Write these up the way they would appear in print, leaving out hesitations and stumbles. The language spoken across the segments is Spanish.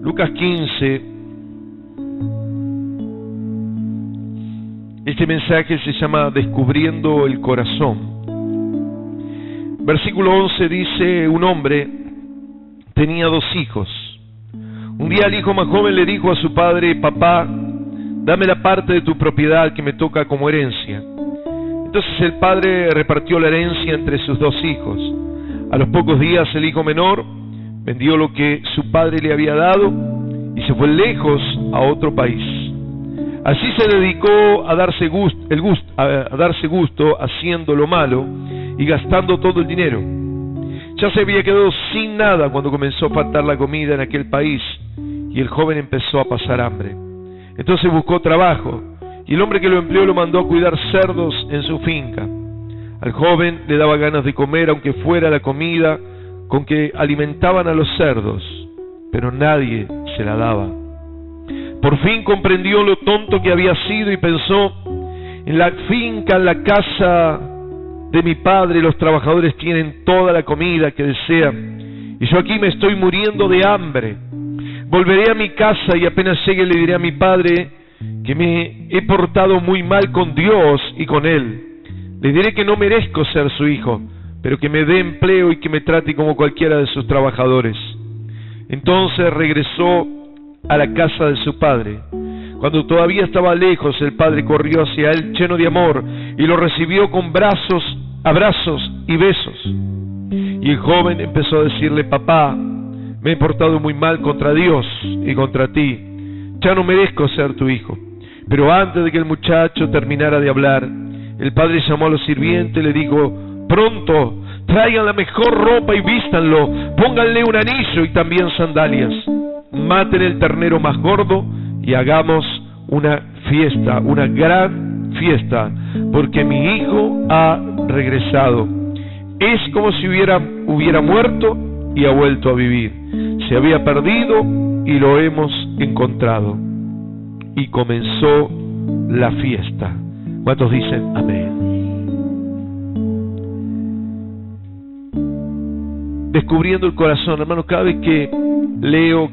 Lucas 15. Este mensaje se llama Descubriendo el Corazón. Versículo 11 dice: un hombre tenía 2 hijos. Un día el hijo más joven le dijo a su padre: papá, dame la parte de tu propiedad que me toca como herencia. Entonces el padre repartió la herencia entre sus 2 hijos. A los pocos días el hijo menor vendió lo que su padre le había dado y se fue lejos a otro país. Así se dedicó a darse gusto haciendo lo malo y gastando todo el dinero. Ya se había quedado sin nada cuando comenzó a faltar la comida en aquel país y el joven empezó a pasar hambre. Entonces buscó trabajo y el hombre que lo empleó lo mandó a cuidar cerdos en su finca. Al joven le daba ganas de comer, aunque fuera la comida con que alimentaban a los cerdos, pero nadie se la daba. Por fin comprendió lo tonto que había sido y pensó: en la finca, en la casa de mi padre, los trabajadores tienen toda la comida que desean, y yo aquí me estoy muriendo de hambre. Volveré a mi casa y apenas llegue le diré a mi padre que me he portado muy mal con Dios y con él. Le diré que no merezco ser su hijo, pero que me dé empleo y que me trate como cualquiera de sus trabajadores. Entonces regresó a la casa de su padre. Cuando todavía estaba lejos, el padre corrió hacia él lleno de amor y lo recibió con abrazos y besos. Y el joven empezó a decirle: papá, me he portado muy mal contra Dios y contra ti. Ya no merezco ser tu hijo. Pero antes de que el muchacho terminara de hablar, el padre llamó a los sirvientes y le dijo: pronto, traigan la mejor ropa y vístanlo, pónganle un anillo y también sandalias. Maten el ternero más gordo y hagamos una fiesta, una gran fiesta, porque mi hijo ha regresado. Es como si hubiera muerto y ha vuelto a vivir. Se había perdido y lo hemos encontrado. Y comenzó la fiesta. ¿Cuántos dicen amén? Descubriendo el corazón, hermano. Cada vez que leo,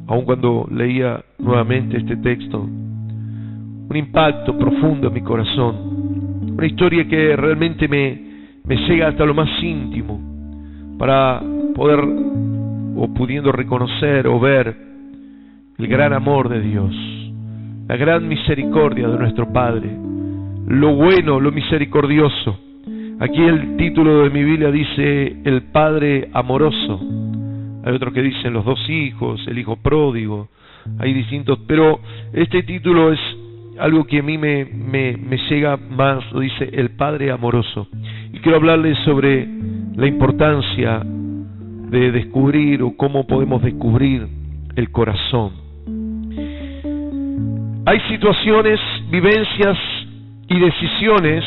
aun cuando leía nuevamente este texto, un impacto profundo en mi corazón, una historia que realmente me llega hasta lo más íntimo, para poder, o pudiendo reconocer o ver el gran amor de Dios, la gran misericordia de nuestro Padre, lo bueno, lo misericordioso. Aquí el título de mi Biblia dice el Padre amoroso. Hay otros que dicen los 2 hijos, el hijo pródigo. Hay distintos, pero este título es algo que a mí me llega más. Lo dice el Padre amoroso. Y quiero hablarles sobre la importancia de descubrir, o cómo podemos descubrir el corazón. Hay situaciones, vivencias y decisiones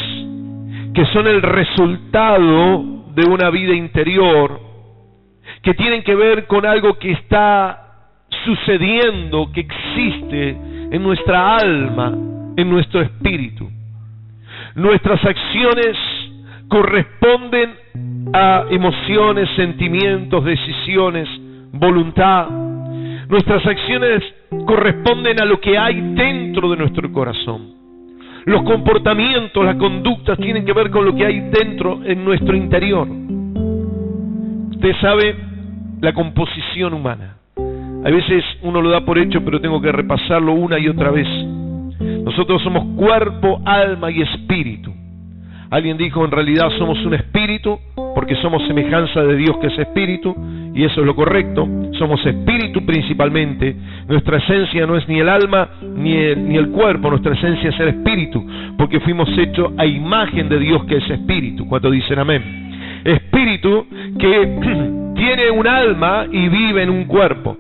que son el resultado de una vida interior, que tienen que ver con algo que está sucediendo, que existe en nuestra alma, en nuestro espíritu. Nuestras acciones corresponden a emociones, sentimientos, decisiones, voluntad. Nuestras acciones corresponden a lo que hay dentro de nuestro corazón. Los comportamientos, las conductas tienen que ver con lo que hay dentro, en nuestro interior. Usted sabe la composición humana. A veces uno lo da por hecho, pero tengo que repasarlo una y otra vez. Nosotros somos cuerpo, alma y espíritu. Alguien dijo: en realidad somos un espíritu, porque somos semejanza de Dios que es espíritu, y eso es lo correcto. Somos espíritu principalmente. Nuestra esencia no es ni el alma ni el cuerpo, nuestra esencia es el espíritu, porque fuimos hechos a imagen de Dios que es espíritu. ¿Cuántos dicen amén? Espíritu que tiene un alma y vive en un cuerpo.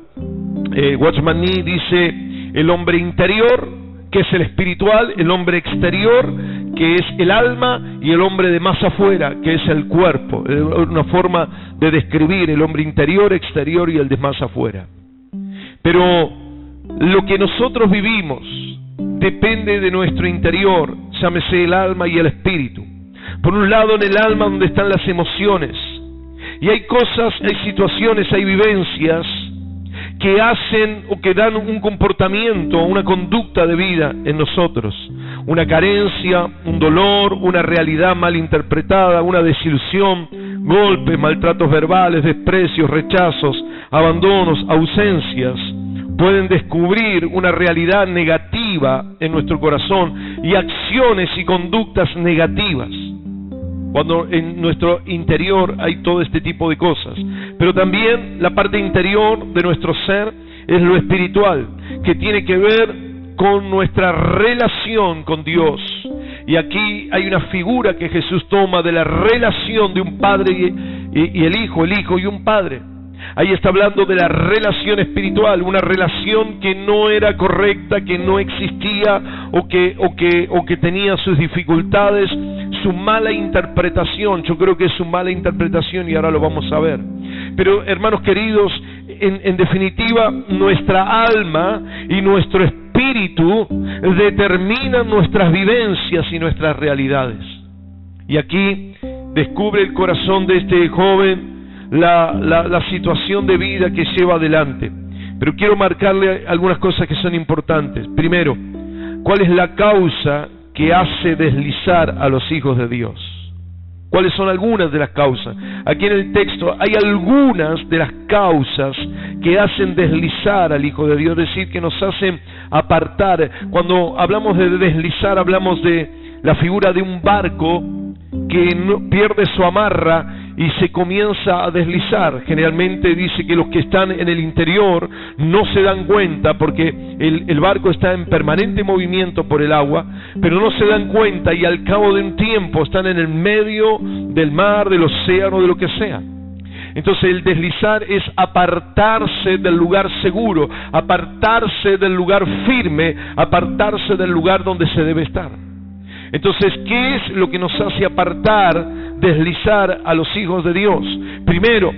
Watchman Nee dice: el hombre interior, que es el espiritual; el hombre exterior, que es el alma; y el hombre de más afuera, que es el cuerpo. Una forma de describir el hombre interior, exterior y el de más afuera. Pero lo que nosotros vivimos depende de nuestro interior, llámese el alma y el espíritu. Por un lado, en el alma, donde están las emociones, y hay cosas, hay situaciones, hay vivencias que hacen o que dan un comportamiento, una conducta de vida en nosotros. Una carencia, un dolor, una realidad mal interpretada, una desilusión, golpes, maltratos verbales, desprecios, rechazos, abandonos, ausencias. Pueden descubrir una realidad negativa en nuestro corazón y acciones y conductas negativas, cuando en nuestro interior hay todo este tipo de cosas. Pero también la parte interior de nuestro ser es lo espiritual, que tiene que ver con nuestra relación con Dios. Y aquí hay una figura que Jesús toma de la relación de un padre y el hijo y un padre. Ahí está hablando de la relación espiritual, una relación que no era correcta, que no existía o que tenía sus dificultades, su mala interpretación. Yo creo que es su mala interpretación y ahora lo vamos a ver. Pero hermanos queridos, en definitiva, nuestra alma y nuestro espíritu determinan nuestras vivencias y nuestras realidades. Y aquí descubre el corazón de este joven la situación de vida que lleva adelante. Pero quiero marcarle algunas cosas que son importantes. Primero, ¿cuál es la causa que hace deslizar a los hijos de Dios? ¿Cuáles son algunas de las causas? Aquí en el texto hay algunas de las causas que hacen deslizar al Hijo de Dios, es decir, que nos hacen apartar. Cuando hablamos de deslizar, hablamos de la figura de un barco que pierde su amarra y se comienza a deslizar. Generalmente dice que los que están en el interior no se dan cuenta porque el barco está en permanente movimiento por el agua, pero no se dan cuenta y al cabo de un tiempo están en el medio del mar, del océano, de lo que sea. Entonces el deslizar es apartarse del lugar seguro, apartarse del lugar firme, apartarse del lugar donde se debe estar. Entonces, ¿qué es lo que nos hace apartar, deslizar a los hijos de Dios? Primero,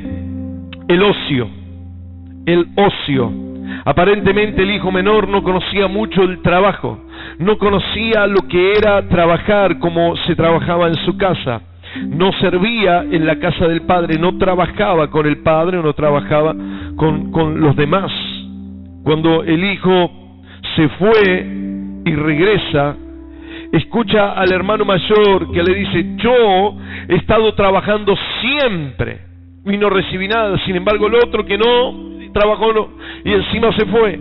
el ocio. El ocio. Aparentemente el hijo menor no conocía mucho el trabajo, no conocía lo que era trabajar como se trabajaba en su casa, no servía en la casa del padre, no trabajaba con el padre, no trabajaba con los demás. Cuando el hijo se fue y regresa, escucha al hermano mayor que le dice: yo he estado trabajando siempre y no recibí nada. Sin embargo, el otro que no trabajó y encima se fue,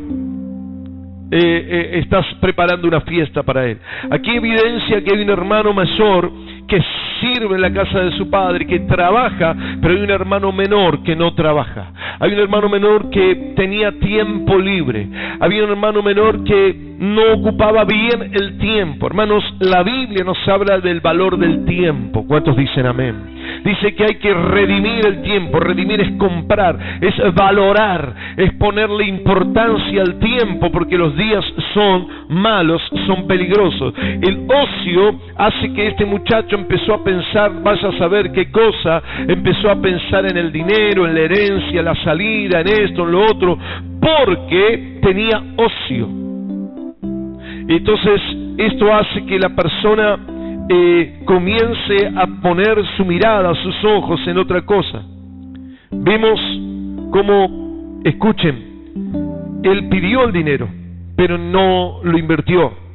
estás preparando una fiesta para él. Aquí evidencia que hay un hermano mayor que sirve en la casa de su padre, que trabaja, pero hay un hermano menor que no trabaja. Hay un hermano menor que tenía tiempo libre. Había un hermano menor que no ocupaba bien el tiempo. Hermanos, la Biblia nos habla del valor del tiempo. ¿Cuántos dicen amén? Dice que hay que redimir el tiempo. Redimir es comprar, es valorar, es ponerle importancia al tiempo, porque los días son malos, son peligrosos. El ocio hace que este muchacho empezó a pensar, vaya a saber qué cosa, empezó a pensar en el dinero, en la herencia, la salida, en esto, en lo otro, porque tenía ocio. Entonces esto hace que la persona comience a poner su mirada, sus ojos en otra cosa. Vemos cómo, escuchen, él pidió el dinero, pero no lo invirtió.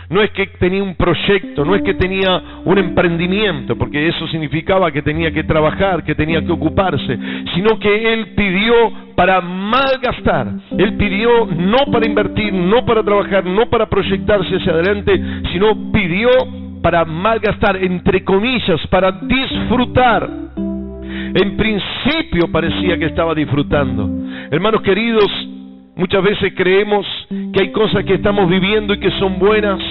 No es que tenía un proyecto, no es que tenía un emprendimiento, porque eso significaba que tenía que trabajar, que tenía que ocuparse, sino que él pidió para malgastar. Él pidió no para invertir, no para trabajar, no para proyectarse hacia adelante, sino pidió para malgastar, entre comillas, para disfrutar. En principio parecía que estaba disfrutando. Hermanos queridos, muchas veces creemos que hay cosas que estamos viviendo y que son buenas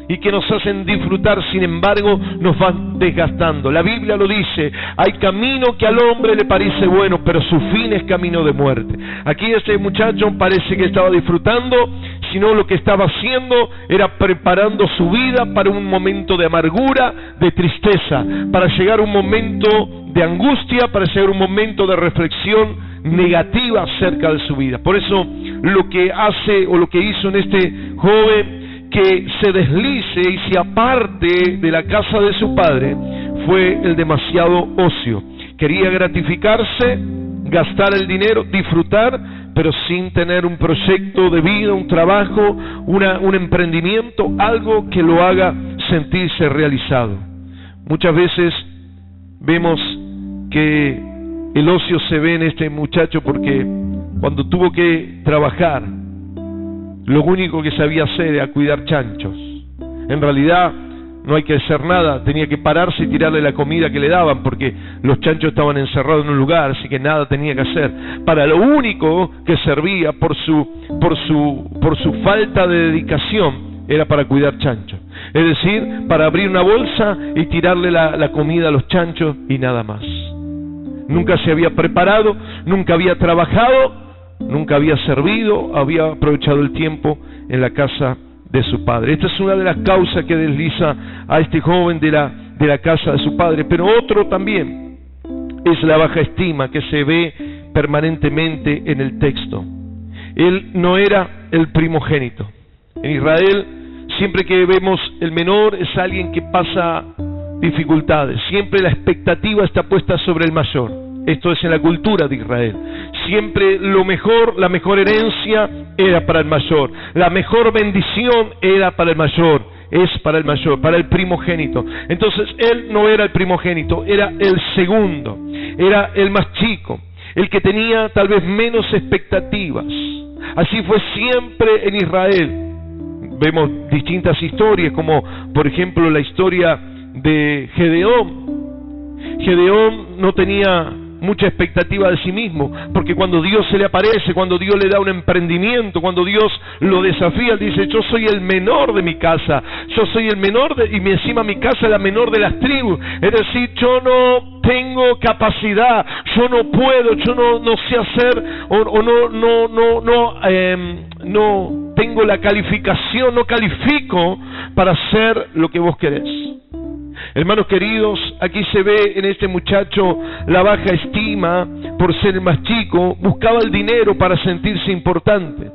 y que nos hacen disfrutar, sin embargo nos van desgastando. La Biblia lo dice: hay camino que al hombre le parece bueno, pero su fin es camino de muerte. Aquí este muchacho parece que estaba disfrutando, sino lo que estaba haciendo era preparando su vida para un momento de amargura, de tristeza, para llegar a un momento de angustia, para llegar a un momento de reflexión negativa acerca de su vida. Por eso lo que hace o lo que hizo en este joven que se deslice y se aparte de la casa de su padre fue el demasiado ocio. Quería gratificarse gastar el dinero, disfrutar, pero sin tener un proyecto de vida, un trabajo, un emprendimiento, algo que lo haga sentirse realizado. Muchas veces vemos que el ocio se ve en este muchacho porque cuando tuvo que trabajar, lo único que sabía hacer era cuidar chanchos. En realidad no hay que hacer nada, tenía que pararse y tirarle la comida que le daban porque los chanchos estaban encerrados en un lugar, así que nada tenía que hacer. Para lo único que servía por su falta de dedicación era para cuidar chanchos. Es decir, para abrir una bolsa y tirarle la comida a los chanchos y nada más. Nunca se había preparado, nunca había trabajado, nunca había servido, había aprovechado el tiempo en la casa de su padre. Esta es una de las causas que desliza a este joven de la casa de su padre. Pero otro también es la baja estima que se ve permanentemente en el texto. Él no era el primogénito. En Israel, siempre que vemos el menor es alguien que pasa dificultades. Siempre la expectativa está puesta sobre el mayor. Esto es en la cultura de Israel. Siempre lo mejor, la mejor herencia era para el mayor. La mejor bendición era para el mayor. Es para el mayor, para el primogénito. Entonces él no era el primogénito, era el segundo. Era el más chico, el que tenía tal vez menos expectativas. Así fue siempre en Israel. Vemos distintas historias, como por ejemplo la historia de Gedeón. Gedeón no tenía mucha expectativa de sí mismo, porque cuando Dios se le aparece, cuando Dios le da un emprendimiento, cuando Dios lo desafía, él dice: yo soy el menor de mi casa, yo soy el menor y encima mi casa es la menor de las tribus. Es decir, yo no tengo capacidad, yo no puedo, yo no sé hacer, no tengo la calificación, no califico para hacer lo que vos querés. Hermanos queridos, aquí se ve en este muchacho la baja estima por ser el más chico. Buscaba el dinero para sentirse importante.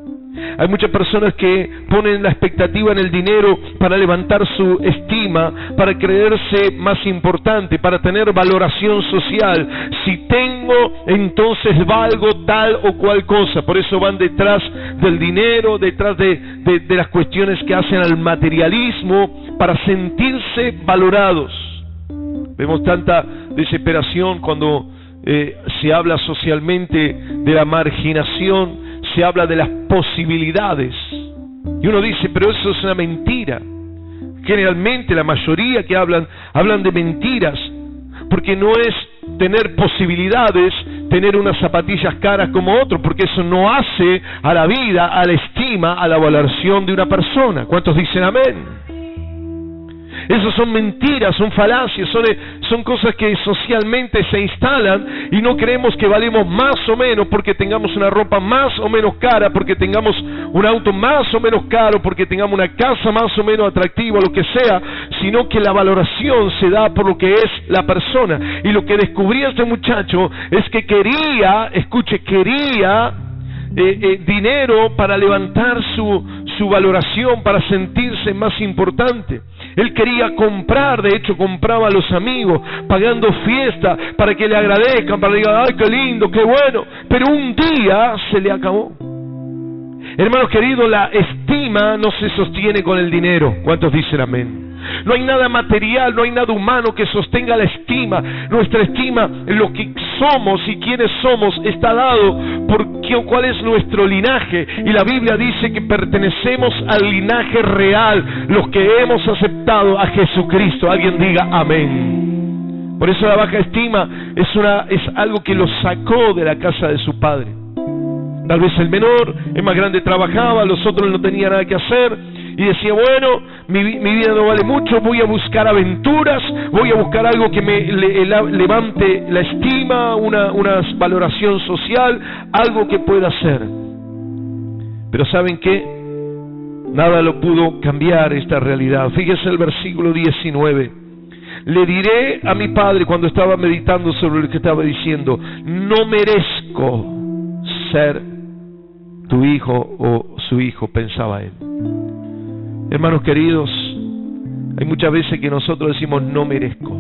Hay muchas personas que ponen la expectativa en el dinero para levantar su estima, para creerse más importante, para tener valoración social. Si tengo, entonces valgo tal o cual cosa. Por eso van detrás del dinero, detrás de las cuestiones que hacen al materialismo, para sentirse valorados. Vemos tanta desesperación cuando se habla socialmente de la marginación, se habla de las posibilidades. Y uno dice, pero eso es una mentira. Generalmente la mayoría que hablan de mentiras, porque no es tener posibilidades, tener unas zapatillas caras como otro, porque eso no hace a la vida, a la estima, a la valoración de una persona. ¿Cuántos dicen amén? Esas son mentiras, son falacias, son cosas que socialmente se instalan y no creemos que valemos más o menos porque tengamos una ropa más o menos cara, porque tengamos un auto más o menos caro, porque tengamos una casa más o menos atractiva, lo que sea, sino que la valoración se da por lo que es la persona. Y lo que descubría este muchacho es que quería dinero para levantar su valoración, para sentirse más importante. Él quería comprar, de hecho compraba a los amigos, pagando fiesta para que le agradezcan, para que digan: ¡ay, qué lindo, qué bueno! Pero un día se le acabó. Hermanos queridos, la estima no se sostiene con el dinero. ¿Cuántos dicen amén? No hay nada material, no hay nada humano que sostenga la estima. Nuestra estima, lo que somos y quiénes somos, está dado por cuál es nuestro linaje. Y la Biblia dice que pertenecemos al linaje real, los que hemos aceptado a Jesucristo. Alguien diga amén. Por eso la baja estima es algo que lo sacó de la casa de su padre. Tal vez el menor, el más grande, trabajaba, los otros no tenían nada que hacer y decía: bueno, mi vida no vale mucho, voy a buscar aventuras, voy a buscar algo que me levante la estima, una valoración social, algo que pueda hacer. Pero ¿saben qué? Nada lo pudo cambiar esta realidad. Fíjese el versículo 19. Le diré a mi padre, cuando estaba meditando sobre lo que estaba diciendo: no merezco ser tu hijo o su hijo, pensaba él. Hermanos queridos, hay muchas veces que nosotros decimos: no merezco.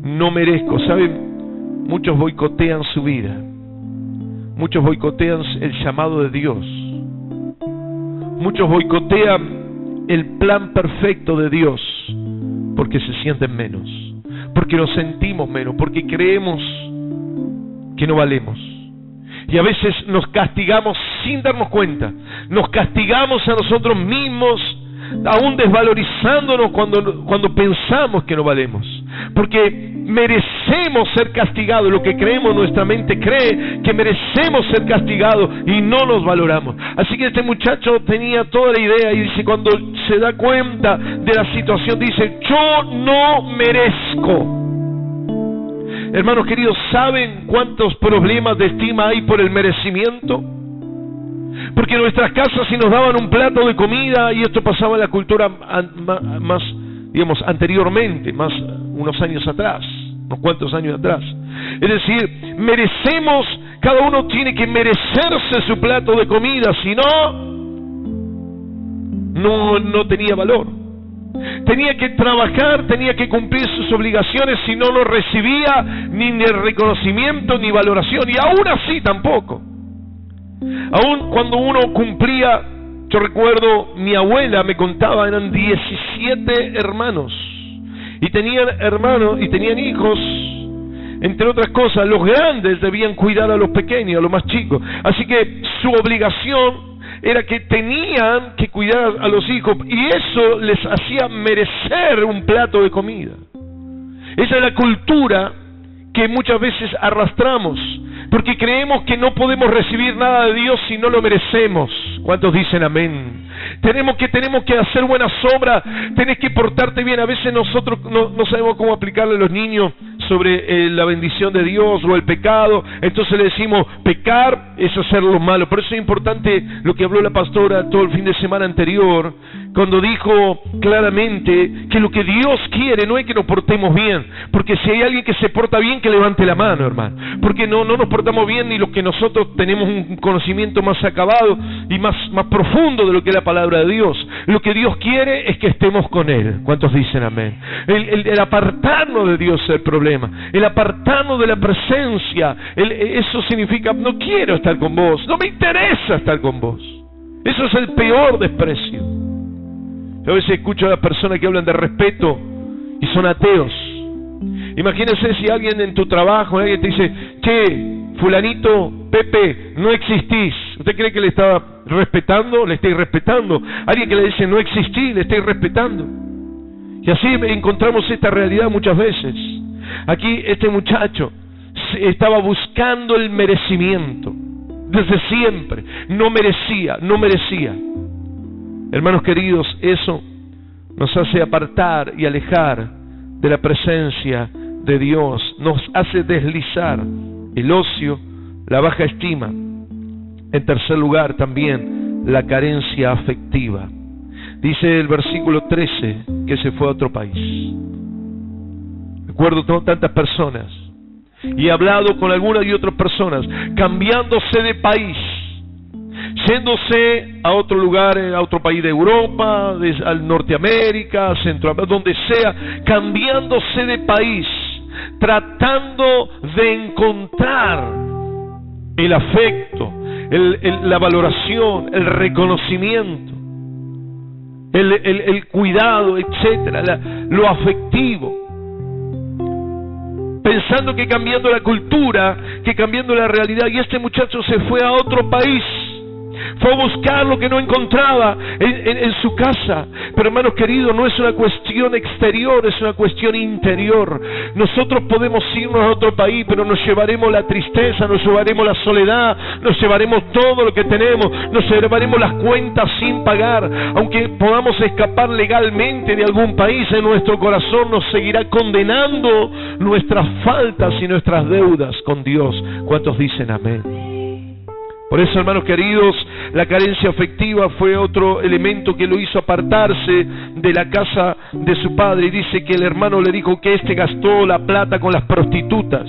No merezco. ¿Saben? muchos boicotean su vida. Muchos boicotean el llamado de Dios. Muchos boicotean el plan perfecto de Dios porque se sienten menos, porque nos sentimos menos, porque creemos que no valemos. Y a veces nos castigamos sin darnos cuenta. Nos castigamos a nosotros mismos, aún desvalorizándonos cuando pensamos que no valemos. Porque merecemos ser castigados. Lo que creemos, nuestra mente cree que merecemos ser castigados y no nos valoramos. Así que este muchacho tenía toda la idea y dice, cuando se da cuenta de la situación, dice, yo no merezco. Hermanos queridos, ¿saben cuántos problemas de estima hay por el merecimiento? Porque en nuestras casas, si nos daban un plato de comida, y esto pasaba en la cultura más, digamos, anteriormente, más unos años atrás, unos cuantos años atrás. Es decir, merecemos, cada uno tiene que merecerse su plato de comida, si no tenía valor. Tenía que trabajar, tenía que cumplir sus obligaciones, si no recibía ni reconocimiento ni valoración, y aún así tampoco. Aún cuando uno cumplía, yo recuerdo, mi abuela me contaba, eran 17 hermanos, y tenían hijos. Entre otras cosas, los grandes debían cuidar a los pequeños, a los más chicos. Así que su obligación era que tenían que cuidar a los hijos, y eso les hacía merecer un plato de comida. Esa es la cultura que muchas veces arrastramos, porque creemos que no podemos recibir nada de Dios si no lo merecemos. ¿Cuántos dicen amén? Tenemos que hacer buenas obras, tenés que portarte bien. A veces nosotros no sabemos cómo aplicarle a los niños sobre la bendición de Dios o el pecado. Entonces le decimos, pecar es hacer lo malo. Por eso es importante lo que habló la pastora todo el fin de semana anterior, cuando dijo claramente que lo que Dios quiere no es que nos portemos bien, porque si hay alguien que se porta bien, que levante la mano, hermano, porque no nos portamos bien ni los que nosotros tenemos un conocimiento más acabado y más profundo de lo que es la palabra de Dios. Lo que Dios quiere es que estemos con Él. ¿Cuántos dicen amén? El apartarnos de Dios es el problema, el apartarnos de la presencia. Eso significa, no quiero estar con vos, no me interesa estar con vos. Eso es el peor desprecio. Yo a veces escucho a las personas que hablan de respeto y son ateos. Imagínense si alguien en tu trabajo, alguien te dice, che, fulanito, Pepe, no existís. ¿Usted cree que le está respetando? Le estáis respetando. Alguien que le dice no existí, le estáis respetando. Y así encontramos esta realidad muchas veces. Aquí este muchacho estaba buscando el merecimiento. Desde siempre. No merecía. Hermanos queridos, eso nos hace apartar y alejar de la presencia de Dios. Nos hace deslizar el ocio, la baja estima. En tercer lugar, también la carencia afectiva. Dice el versículo 13 que se fue a otro país. Recuerdo tantas personas, y he hablado con algunas y otras personas, cambiándose de país, yéndose a otro lugar, a otro país de Europa, a Norteamérica, Centroamérica, donde sea, cambiándose de país, tratando de encontrar el afecto, la valoración, el reconocimiento, el cuidado, etcétera, lo afectivo, pensando que cambiando la cultura, que cambiando la realidad. Y este muchacho se fue a otro país, fue a buscar lo que no encontraba en su casa. Pero hermanos queridos, no es una cuestión exterior, es una cuestión interior. Nosotros podemos irnos a otro país, pero nos llevaremos la tristeza, nos llevaremos la soledad, nos llevaremos todo lo que tenemos, nos llevaremos las cuentas sin pagar. Aunque podamos escapar legalmente de algún país, en nuestro corazón nos seguirá condenando nuestras faltas y nuestras deudas con Dios. ¿Cuántos dicen amén? Por eso, hermanos queridos, la carencia afectiva fue otro elemento que lo hizo apartarse de la casa de su padre. Y dice que el hermano le dijo que gastó la plata con las prostitutas.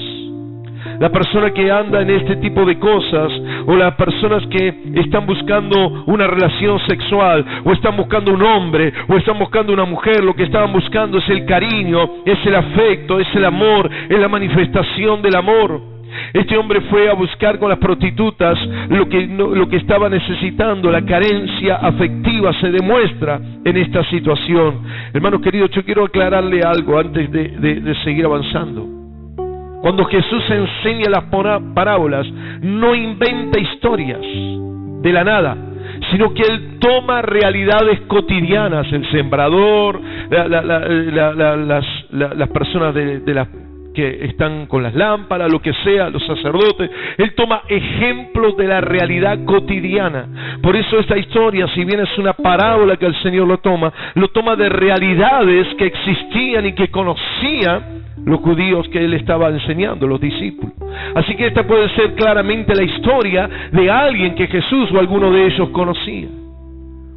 la persona que anda en este tipo de cosas, o las personas que están buscando una relación sexual, o están buscando un hombre, o están buscando una mujer, lo que estaban buscando es el cariño, es el afecto, es el amor, es la manifestación del amor. Este hombre fue a buscar con las prostitutas lo que estaba necesitando. La carencia afectiva se demuestra en esta situación. Hermanos queridos, yo quiero aclararle algo antes de seguir avanzando. Cuando Jesús enseña las parábolas, no inventa historias de la nada, sino que Él toma realidades cotidianas, el sembrador, las personas que están con las lámparas, lo que sea, los sacerdotes. Él toma ejemplos de la realidad cotidiana. Por eso esta historia, si bien es una parábola que el Señor lo toma de realidades que existían y que conocían los judíos que Él estaba enseñando, los discípulos. Así que esta puede ser claramente la historia de alguien que Jesús o alguno de ellos conocía.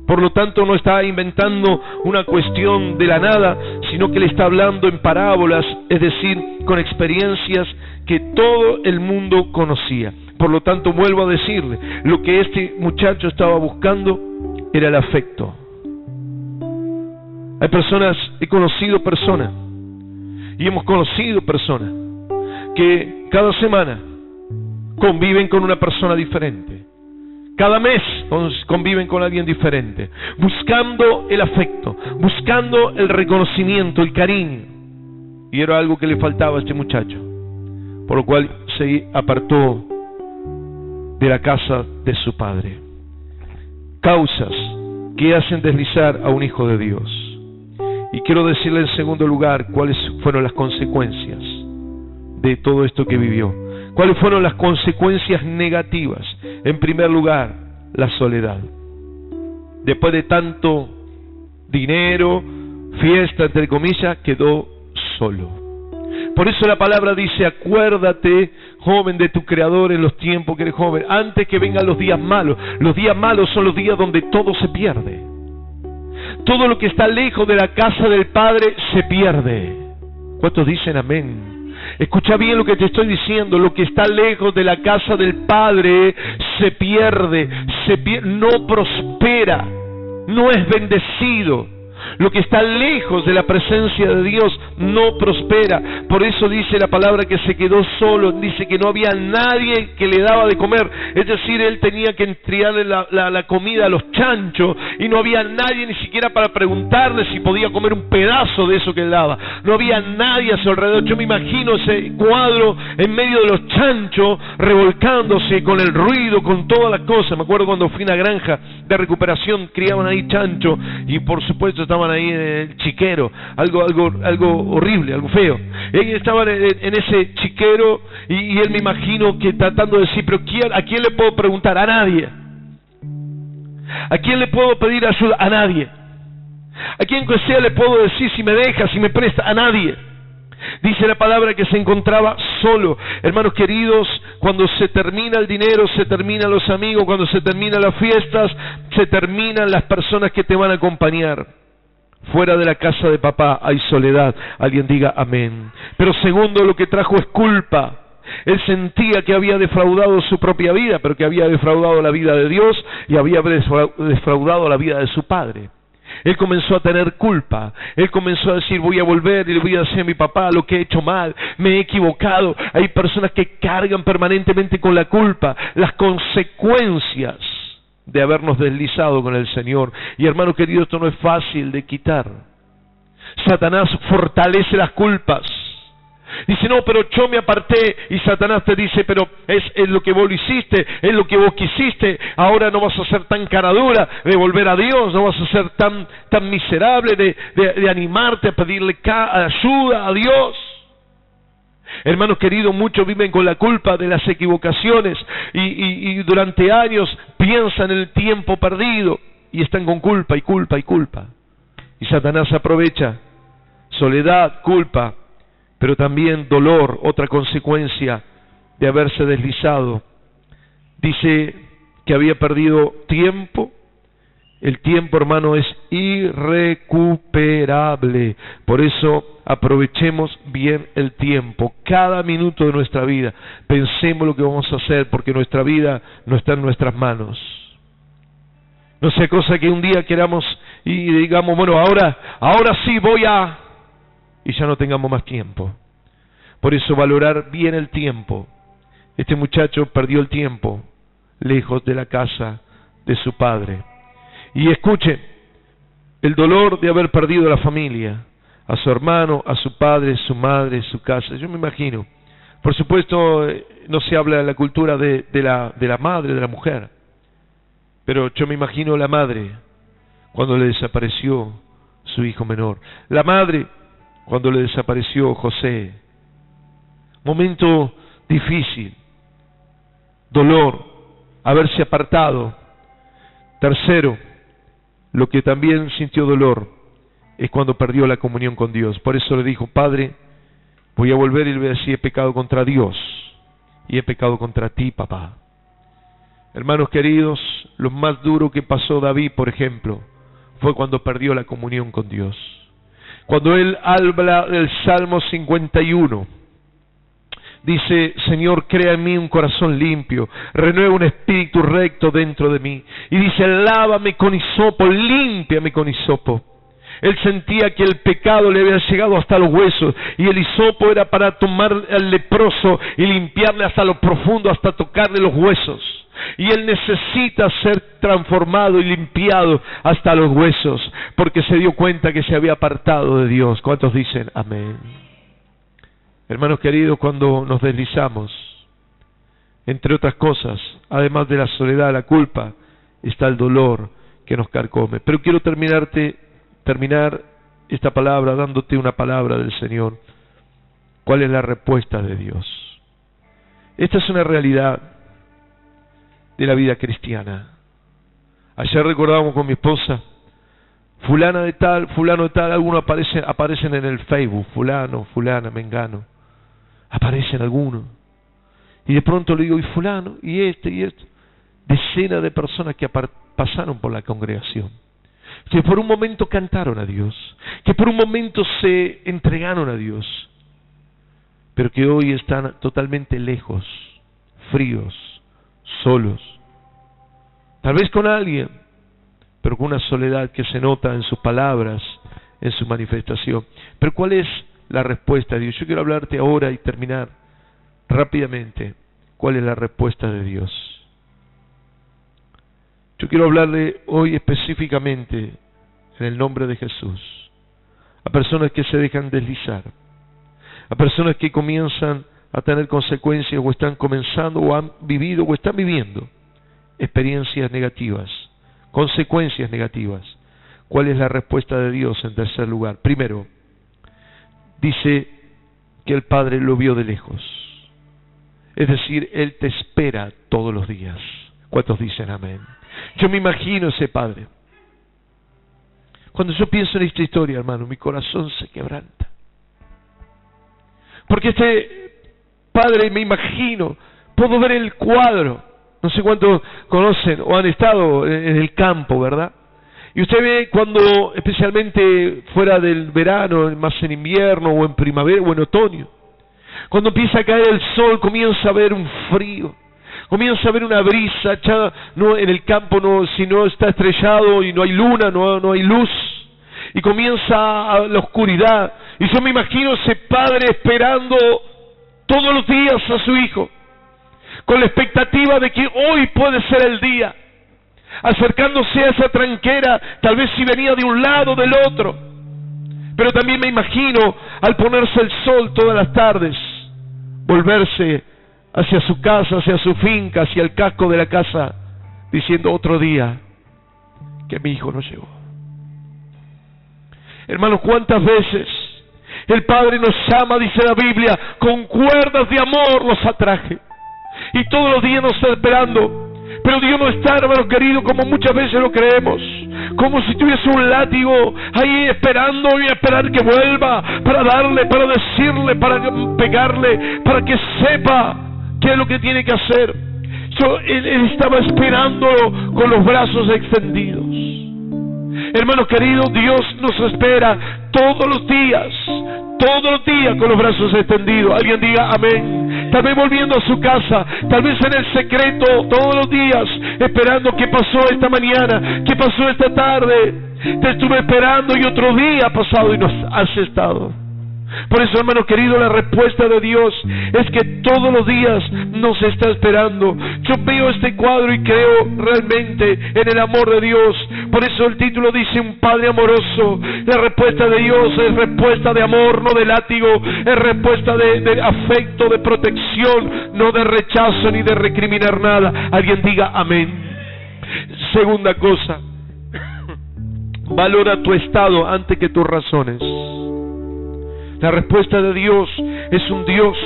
Por lo tanto, no está inventando una cuestión de la nada, sino que le está hablando en parábolas, es decir, con experiencias que todo el mundo conocía. Por lo tanto, vuelvo a decirle, lo que este muchacho estaba buscando era el afecto. He conocido personas, y hemos conocido personas, que cada semana conviven con una persona diferente. Cada mes conviven con alguien diferente, buscando el afecto, buscando el reconocimiento, el cariño. Y era algo que le faltaba a este muchacho, por lo cual se apartó de la casa de su padre. Causas que hacen deslizar a un hijo de Dios. Y quiero decirle en segundo lugar cuáles fueron las consecuencias de todo esto que vivió. ¿Cuáles fueron las consecuencias negativas? En primer lugar, la soledad. Después de tanto dinero, fiesta, entre comillas, quedó solo. Por eso la palabra dice: acuérdate, joven, de tu Creador en los tiempos que eres joven, antes que vengan los días malos. Los días malos son los días donde todo se pierde. Todo lo que está lejos de la casa del Padre se pierde. ¿Cuántos dicen amén? Escucha bien lo que te estoy diciendo. Lo que está lejos de la casa del Padre se pierde, no prospera, no es bendecido. Lo que está lejos de la presencia de Dios no prospera. Por eso dice la palabra que se quedó solo. Dice que no había nadie que le daba de comer. Es decir, él tenía que entregarle la comida a los chanchos, y no había nadie ni siquiera para preguntarle si podía comer un pedazo de eso que él daba. No había nadie a su alrededor. Yo me imagino ese cuadro en medio de los chanchos, revolcándose con el ruido, con todas las cosas. Me acuerdo cuando fui a una granja de recuperación, criaban ahí chanchos, y por supuesto estaban ahí en el chiquero, algo horrible, algo feo. Ellos estaban en ese chiquero, y él, me imagino que tratando de decir, pero ¿a quién le puedo preguntar? A nadie. ¿A quién le puedo pedir ayuda? A nadie. ¿A quién que sea le puedo decir si me deja, si me presta? A nadie. Dice la palabra que se encontraba solo. Hermanos queridos, cuando se termina el dinero, se terminan los amigos. Cuando se terminan las fiestas, se terminan las personas que te van a acompañar. Fuera de la casa de papá hay soledad. Alguien diga amén. Pero segundo, lo que trajo es culpa. Él sentía que había defraudado su propia vida, pero que había defraudado la vida de Dios, y había defraudado la vida de su padre. Él comenzó a tener culpa. Él comenzó a decir: voy a volver y le voy a decir a mi papá lo que he hecho mal, me he equivocado. Hay personas que cargan permanentemente con la culpa, las consecuencias de habernos deslizado con el Señor. Y hermano querido, esto no es fácil de quitar. Satanás fortalece las culpas. Dice: no, pero yo me aparté. Y Satanás te dice: pero es lo que vos lo hiciste, es lo que vos quisiste. Ahora no vas a ser tan caradura de volver a Dios, no vas a ser tan miserable de animarte a pedirle ayuda a Dios. Hermanos queridos, muchos viven con la culpa de las equivocaciones, y durante años piensan en el tiempo perdido, y están con culpa y culpa y culpa. Y Satanás aprovecha soledad, culpa, pero también dolor, otra consecuencia de haberse deslizado. Dice que había perdido tiempo, El tiempo, hermano, es irrecuperable. Por eso aprovechemos bien el tiempo, cada minuto de nuestra vida. Pensemos lo que vamos a hacer, porque nuestra vida no está en nuestras manos. No sea cosa que un día queramos y digamos, bueno, ahora sí voy a... y ya no tengamos más tiempo. Por eso valorar bien el tiempo. Este muchacho perdió el tiempo lejos de la casa de su padre. Y escuche, el dolor de haber perdido a la familia, a su hermano, a su padre, su madre, su casa. Yo me imagino, por supuesto, no se habla de la cultura de la madre, de la mujer, pero yo me imagino la madre cuando le desapareció su hijo menor, la madre cuando le desapareció José. Momento difícil, dolor, haberse apartado. Tercero, lo que también sintió dolor es cuando perdió la comunión con Dios. Por eso le dijo, Padre, voy a volver y le voy a decir, he pecado contra Dios y he pecado contra ti, papá. Hermanos queridos, lo más duro que pasó David, por ejemplo, fue cuando perdió la comunión con Dios. Cuando él habla del Salmo 51, dice, Señor, crea en mí un corazón limpio, renueva un espíritu recto dentro de mí. Y dice, lávame con hisopo, límpiame con hisopo. Él sentía que el pecado le había llegado hasta los huesos, y el hisopo era para tomar al leproso y limpiarle hasta lo profundo, hasta tocarle los huesos. Y él necesita ser transformado y limpiado hasta los huesos, porque se dio cuenta que se había apartado de Dios. ¿Cuántos dicen amén? Hermanos queridos, cuando nos deslizamos, entre otras cosas, además de la soledad, la culpa, está el dolor que nos carcome. Pero quiero terminar esta palabra dándote una palabra del Señor. ¿Cuál es la respuesta de Dios? Esta es una realidad de la vida cristiana. Ayer recordábamos con mi esposa, fulana de tal, fulano de tal, algunos aparecen en el Facebook, fulano, fulana, mengano. Aparecen algunos. Y de pronto le digo, y fulano, y este. Decenas de personas que pasaron por la congregación, que por un momento cantaron a Dios, que por un momento se entregaron a Dios, pero que hoy están totalmente lejos, fríos, solos. Tal vez con alguien, pero con una soledad que se nota en sus palabras, en su manifestación. Pero ¿cuál es la respuesta de Dios? Yo quiero hablarte ahora y terminar rápidamente. ¿Cuál es la respuesta de Dios? Yo quiero hablarle hoy específicamente, en el nombre de Jesús, a personas que se dejan deslizar, a personas que comienzan a tener consecuencias, o están comenzando, o han vivido, o están viviendo experiencias negativas, consecuencias negativas. ¿Cuál es la respuesta de Dios en tercer lugar? Primero, dice que el Padre lo vio de lejos. Es decir, Él te espera todos los días. ¿Cuántos dicen amén? Yo me imagino ese Padre. Cuando yo pienso en esta historia, hermano, mi corazón se quebranta. Porque este Padre, me imagino, puedo ver el cuadro. No sé cuántos conocen o han estado en el campo, ¿verdad? Y usted ve cuando, especialmente fuera del verano, más en invierno o en primavera o en otoño, cuando empieza a caer el sol, comienza a haber un frío, comienza a haber una brisa, ya no en el campo, no, si no está estrellado y no hay luna, no hay luz, y comienza la oscuridad. Y yo me imagino ese padre esperando todos los días a su hijo, con la expectativa de que hoy puede ser el día, acercándose a esa tranquera, tal vez si venía de un lado o del otro. Pero también me imagino, al ponerse el sol todas las tardes, volverse hacia su casa, hacia su finca, hacia el casco de la casa, diciendo otro día que mi hijo no llegó. Hermanos, ¿cuántas veces el Padre nos llama, dice la Biblia, con cuerdas de amor los atraje? Y todos los días nos está esperando. Pero Dios no está, hermanos queridos, como muchas veces lo creemos, como si tuviese un látigo ahí esperando y esperar que vuelva para darle, para decirle, para pegarle, para que sepa qué es lo que tiene que hacer. Él estaba esperándolo con los brazos extendidos. Hermanos queridos, Dios nos espera todos los días con los brazos extendidos. Alguien diga amén. Tal vez volviendo a su casa, tal vez en el secreto, todos los días, esperando qué pasó esta mañana, qué pasó esta tarde. Te estuve esperando y otro día ha pasado y no has estado. Por eso, hermano querido, la respuesta de Dios es que todos los días nos está esperando. Yo veo este cuadro y creo realmente en el amor de Dios. Por eso el título dice un Padre amoroso. La respuesta de Dios es respuesta de amor, no de látigo. Es respuesta de afecto, de protección, no de rechazo ni de recriminar nada. Alguien diga amén. Segunda cosa, valora tu estado antes que tus razones. La respuesta de Dios es un Dios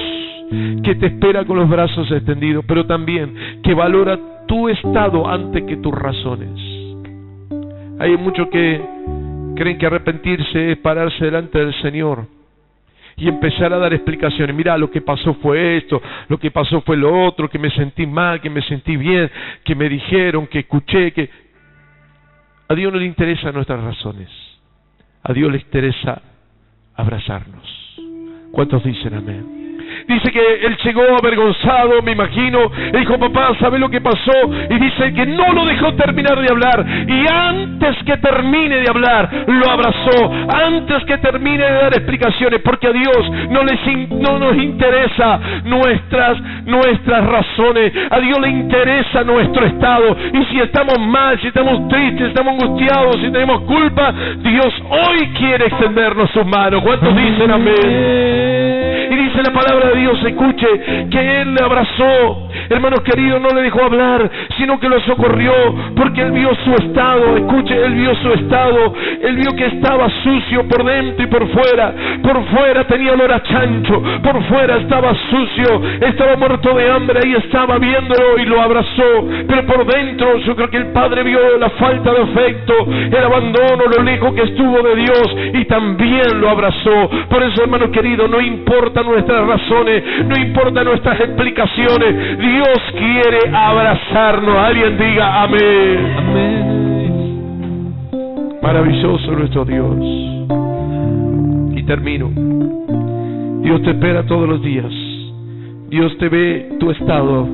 que te espera con los brazos extendidos, pero también que valora tu estado antes que tus razones. Hay muchos que creen que arrepentirse es pararse delante del Señor y empezar a dar explicaciones. Mira, lo que pasó fue esto, lo que pasó fue lo otro, que me sentí mal, que me sentí bien, que me dijeron, que escuché, que... A Dios no le interesan nuestras razones. A Dios le interesa abrazarnos. ¿Cuántos dicen amén? Dice que él llegó avergonzado, me imagino, y dijo: papá, ¿sabe lo que pasó? Y dice que no lo dejó terminar de hablar, y antes que termine de hablar, lo abrazó, antes que termine de dar explicaciones, porque a Dios no nos interesa nuestras razones. A Dios le interesa nuestro estado, y si estamos mal, si estamos tristes, si estamos angustiados, si tenemos culpa, Dios hoy quiere extendernos sus manos. ¿Cuántos dicen amén? Y dice la palabra de Dios, escuche, que Él le abrazó. Hermanos queridos, no le dejó hablar, sino que lo socorrió, porque Él vio su estado. Escuche, Él vio su estado. Él vio que estaba sucio por dentro y por fuera. Por fuera tenía olor a chancho, por fuera estaba sucio, estaba muerto de hambre. Ahí estaba viéndolo y lo abrazó, pero por dentro yo creo que el Padre vio la falta de afecto, el abandono, lo lejos que estuvo de Dios, y también lo abrazó. Por eso, hermanos queridos, no importa nuestras razones, no importa nuestras explicaciones, Dios quiere abrazarnos. Alguien diga amén. Amén. Maravilloso nuestro Dios. Y termino. Dios te espera todos los días. Dios te ve tu estado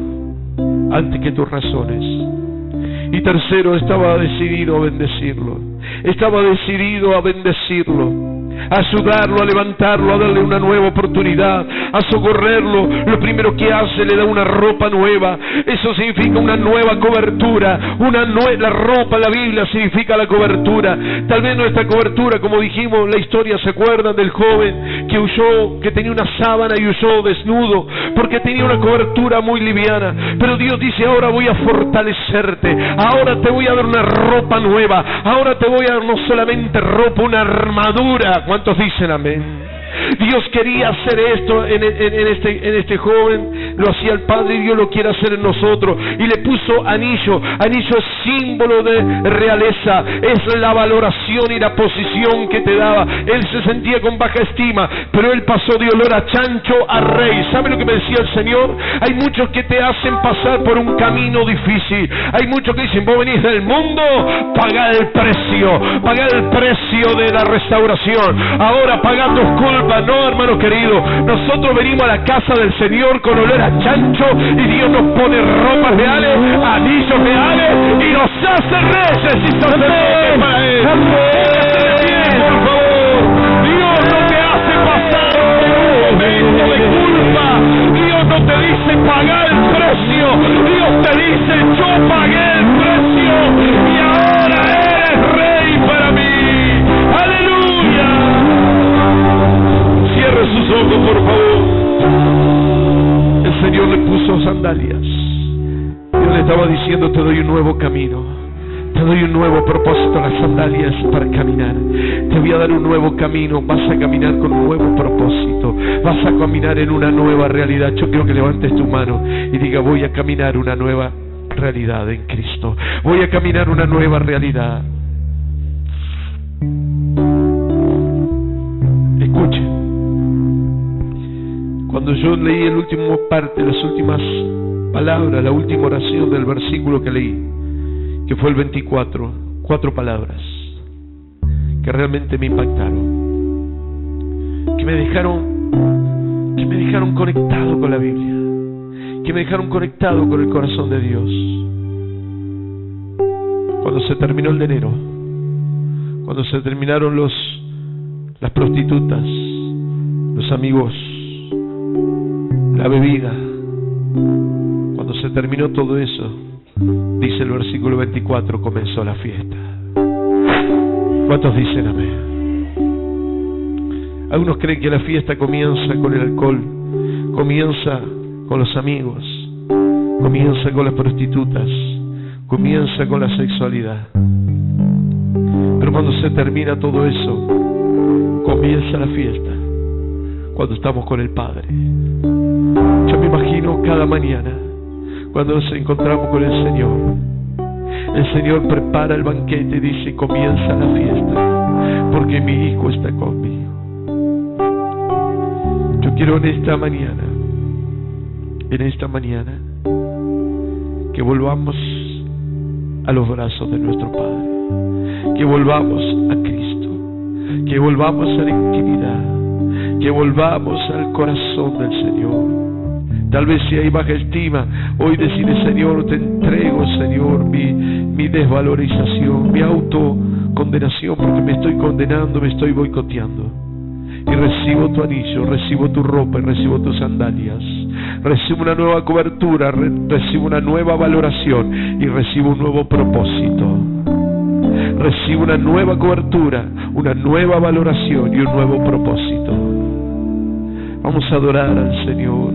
antes que tus razones. Y tercero, estaba decidido a bendecirlo. Estaba decidido a bendecirlo, a ayudarlo, a levantarlo, a darle una nueva oportunidad, a socorrerlo. Lo primero que hace, le da una ropa nueva. Eso significa una nueva cobertura. La ropa, la Biblia, significa la cobertura. Tal vez nuestra cobertura, como dijimos, la historia, ¿se acuerdan del joven que huyó, que tenía una sábana y huyó desnudo, porque tenía una cobertura muy liviana? Pero Dios dice: ahora voy a fortalecerte, ahora te voy a dar una ropa nueva, ahora te voy a dar no solamente ropa, una armadura. ¿Cuántos dicen amén? Dios quería hacer esto en este joven, lo hacía el Padre, y Dios lo quiere hacer en nosotros. Y le puso anillo. Anillo es símbolo de realeza, es la valoración y la posición que te daba. Él se sentía con baja estima, pero él pasó de olor a chancho a rey. ¿Sabe lo que me decía el Señor? Hay muchos que te hacen pasar por un camino difícil. Hay muchos que dicen: vos venís del mundo, pagá el precio de la restauración, ahora pagá tus culpas. No, hermano querido, nosotros venimos a la casa del Señor con olor a chancho, y Dios nos pone ropas reales, anillos reales, y nos hace reyes y sacerdotes para Él. Póngase de pie, por favor. Dios no te hace pasar por un momento de culpa. Dios no te dice: paga el precio. Dios te dice: yo pagué el precio y ahora eres rey para mí. ¡Aleluya! Cierre sus ojos, por favor. El Señor le puso sandalias. Él le estaba diciendo: te doy un nuevo camino, te doy un nuevo propósito. Las sandalias para caminar. Te voy a dar un nuevo camino. Vas a caminar con un nuevo propósito. Vas a caminar en una nueva realidad. Yo quiero que levantes tu mano y diga: voy a caminar una nueva realidad en Cristo. Voy a caminar una nueva realidad. Escuche. Cuando yo leí la última parte, las últimas palabras, la última oración del versículo que leí, que fue el 24, 4 palabras: que realmente me impactaron, que me dejaron conectado con la Biblia, que me dejaron conectado con el corazón de Dios. Cuando se terminó el dinero, cuando se terminaron las prostitutas, los amigos, la bebida, cuando se terminó todo eso, dice el versículo 24, comenzó la fiesta. ¿Cuántos dicen amén? Algunos creen que la fiesta comienza con el alcohol, comienza con los amigos, comienza con las prostitutas, comienza con la sexualidad. Pero cuando se termina todo eso, comienza la fiesta, cuando estamos con el Padre. Yo me imagino cada mañana, cuando nos encontramos con el Señor prepara el banquete y dice, comienza la fiesta, porque mi Hijo está conmigo. Yo quiero en esta mañana, que volvamos a los brazos de nuestro Padre, que volvamos a Cristo, que volvamos a la intimidad, que volvamos al corazón del Señor. Tal vez si hay baja estima, hoy decirle, Señor, te entrego, Señor, mi desvalorización, mi autocondenación, porque me estoy condenando, me estoy boicoteando. Y recibo tu anillo, recibo tu ropa y recibo tus sandalias. Recibo una nueva cobertura, recibo una nueva valoración y recibo un nuevo propósito. Recibo una nueva cobertura, una nueva valoración y un nuevo propósito. Vamos a adorar al Señor.